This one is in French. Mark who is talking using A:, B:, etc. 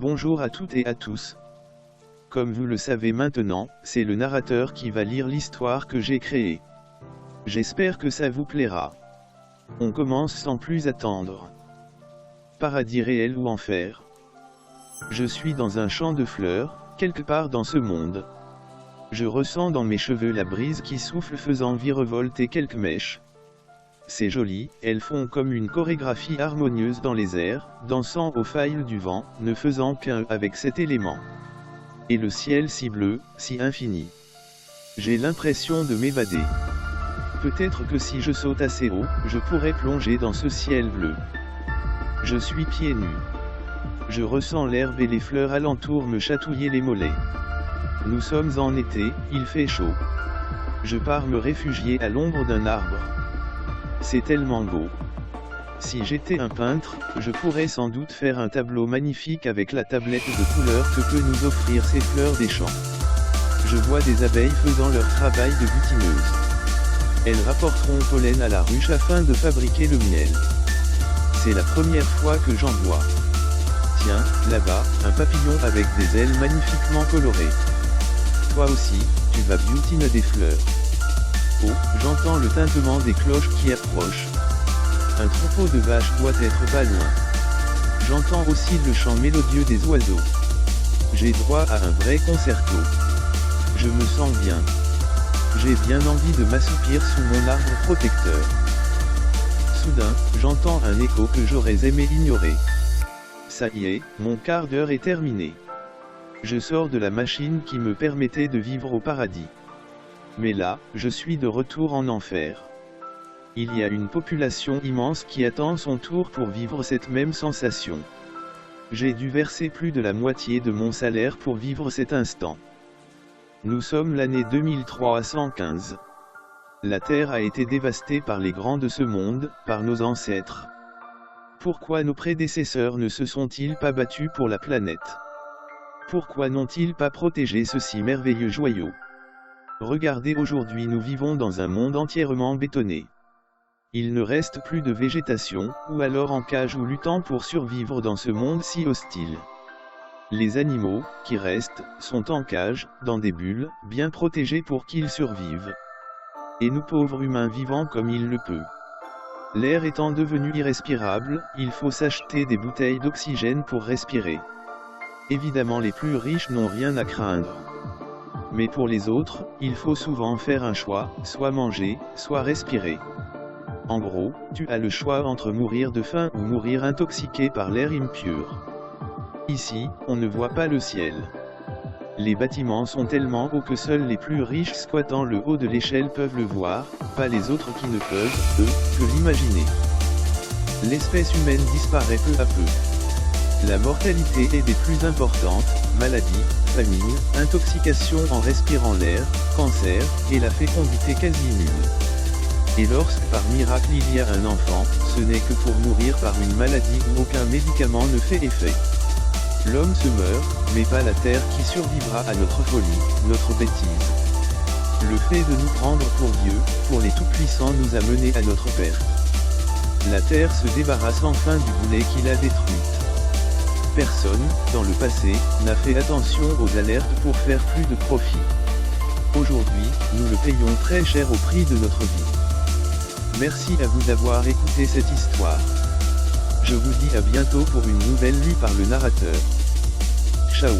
A: Bonjour à toutes et à tous. Comme vous le savez maintenant, c'est le narrateur qui va lire l'histoire que j'ai créée. J'espère que ça vous plaira. On commence sans plus attendre. Paradis réel ou enfer? Je suis dans un champ de fleurs, quelque part dans ce monde. Je ressens dans mes cheveux la brise qui souffle faisant virevolter quelques mèches. C'est joli, elles font comme une chorégraphie harmonieuse dans les airs, dansant aux failles du vent, ne faisant qu'un avec cet élément. Et le ciel si bleu, si infini. J'ai l'impression de m'évader. Peut-être que si je saute assez haut, je pourrais plonger dans ce ciel bleu. Je suis pieds nus. Je ressens l'herbe et les fleurs alentour me chatouiller les mollets. Nous sommes en été, il fait chaud. Je pars me réfugier à l'ombre d'un arbre. C'est tellement beau. Si j'étais un peintre, je pourrais sans doute faire un tableau magnifique avec la tablette de couleurs que peut nous offrir ces fleurs des champs. Je vois des abeilles faisant leur travail de butineuses. Elles rapporteront pollen à la ruche afin de fabriquer le miel. C'est la première fois que j'en vois. Tiens, là-bas, un papillon avec des ailes magnifiquement colorées. Toi aussi, tu vas butiner des fleurs. Oh, j'entends le tintement des cloches qui approchent. Un troupeau de vaches doit être pas loin. J'entends aussi le chant mélodieux des oiseaux. J'ai droit à un vrai concerto. Je me sens bien. J'ai bien envie de m'assoupir sous mon arbre protecteur. Soudain, j'entends un écho que j'aurais aimé ignorer. Ça y est, mon quart d'heure est terminé. Je sors de la machine qui me permettait de vivre au paradis. Mais là, je suis de retour en enfer. Il y a une population immense qui attend son tour pour vivre cette même sensation. J'ai dû verser plus de la moitié de mon salaire pour vivre cet instant. Nous sommes l'année 2315. La Terre a été dévastée par les grands de ce monde, par nos ancêtres. Pourquoi nos prédécesseurs ne se sont-ils pas battus pour la planète? Pourquoi n'ont-ils pas protégé ce si merveilleux joyau? Regardez, aujourd'hui nous vivons dans un monde entièrement bétonné. Il ne reste plus de végétation, ou alors en cage ou luttant pour survivre dans ce monde si hostile. Les animaux, qui restent, sont en cage, dans des bulles, bien protégés pour qu'ils survivent. Et nous pauvres humains vivant comme il le peut. L'air étant devenu irrespirable, il faut s'acheter des bouteilles d'oxygène pour respirer. Évidemment les plus riches n'ont rien à craindre. Mais pour les autres, il faut souvent faire un choix, soit manger, soit respirer. En gros, tu as le choix entre mourir de faim ou mourir intoxiqué par l'air impur. Ici, on ne voit pas le ciel. Les bâtiments sont tellement hauts que seuls les plus riches squattant le haut de l'échelle peuvent le voir, pas les autres qui ne peuvent, eux, que l'imaginer. L'espèce humaine disparaît peu à peu. La mortalité est des plus importantes, maladies, famine, intoxication en respirant l'air, cancer, et la fécondité quasi nulle. Et lorsque par miracle il y a un enfant, ce n'est que pour mourir par une maladie où aucun médicament ne fait effet. L'homme se meurt, mais pas la terre qui survivra à notre folie, notre bêtise. Le fait de nous prendre pour Dieu, pour les tout-puissants nous a menés à notre perte. La terre se débarrasse enfin du boulet qui l'a détruite. Personne, dans le passé, n'a fait attention aux alertes pour faire plus de profit. Aujourd'hui, nous le payons très cher au prix de notre vie. Merci à vous d'avoir écouté cette histoire. Je vous dis à bientôt pour une nouvelle lue par le narrateur. Ciao.